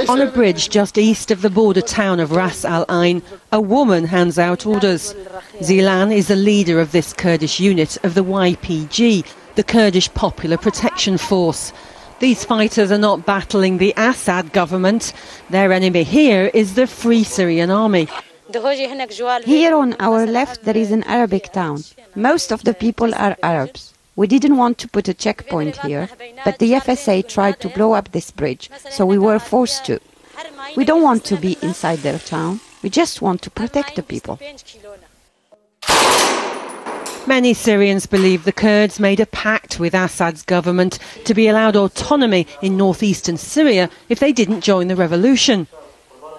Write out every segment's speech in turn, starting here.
On a bridge just east of the border town of Ras Al Ain, a woman hands out orders. Zilan is the leader of this Kurdish unit of the YPG, the Kurdish Popular Protection Force. These fighters are not battling the Assad government. Their enemy here is the Free Syrian Army. Here on our left there is an Arabic town. Most of the people are Arabs. We didn't want to put a checkpoint here, but the FSA tried to blow up this bridge, so we were forced to. We don't want to be inside their town, we just want to protect the people. Many Syrians believe the Kurds made a pact with Assad's government to be allowed autonomy in northeastern Syria if they didn't join the revolution.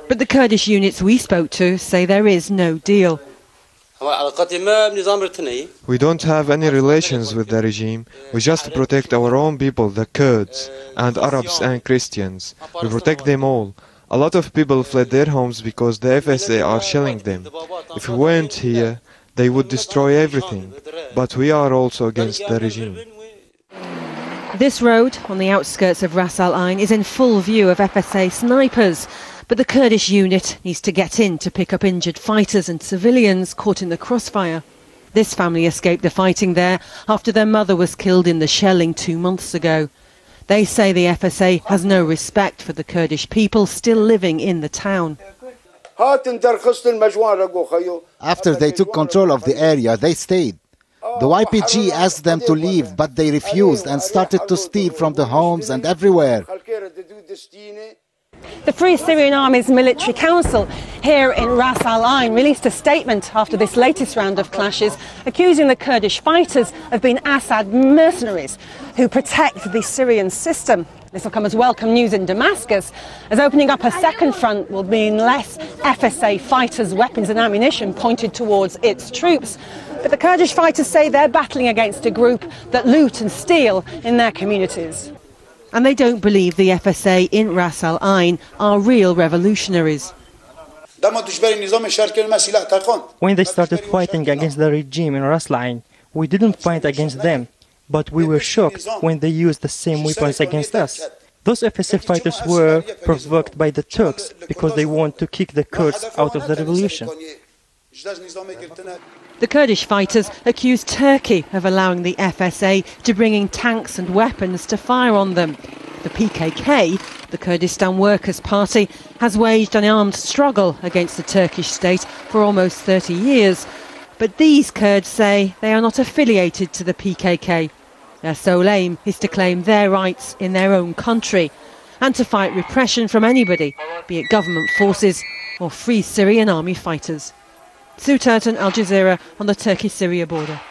But the Kurdish units we spoke to say there is no deal. We don't have any relations with the regime. We just protect our own people, the Kurds, and Arabs and Christians. We protect them all. A lot of people fled their homes because the FSA are shelling them. If we weren't here, they would destroy everything. But we are also against the regime. This road on the outskirts of Ras Al Ain is in full view of FSA snipers. But the Kurdish unit needs to get in to pick up injured fighters and civilians caught in the crossfire. This family escaped the fighting there after their mother was killed in the shelling 2 months ago. They say the FSA has no respect for the Kurdish people still living in the town. After they took control of the area, they stayed. The YPG asked them to leave, but they refused and started to steal from the homes and everywhere. The Free Syrian Army's military council here in Ras Al Ain released a statement after this latest round of clashes, accusing the Kurdish fighters of being Assad mercenaries who protect the Syrian system. This will come as welcome news in Damascus, as opening up a second front will mean less FSA fighters' weapons and ammunition pointed towards its troops. But the Kurdish fighters say they're battling against a group that loot and steal in their communities. And they don't believe the FSA in Ras Al Ain are real revolutionaries. When they started fighting against the regime in Ras Al Ain, we didn't fight against them, but we were shocked when they used the same weapons against us. Those FSA fighters were provoked by the Turks because they want to kick the Kurds out of the revolution. The Kurdish fighters accuse Turkey of allowing the FSA to bring in tanks and weapons to fire on them. The PKK, the Kurdistan Workers' Party, has waged an armed struggle against the Turkish state for almost 30 years. But these Kurds say they are not affiliated to the PKK. Their sole aim is to claim their rights in their own country and to fight repression from anybody, be it government forces or Free Syrian Army fighters. Sue Turton, Al Jazeera, on the Turkey-Syria border.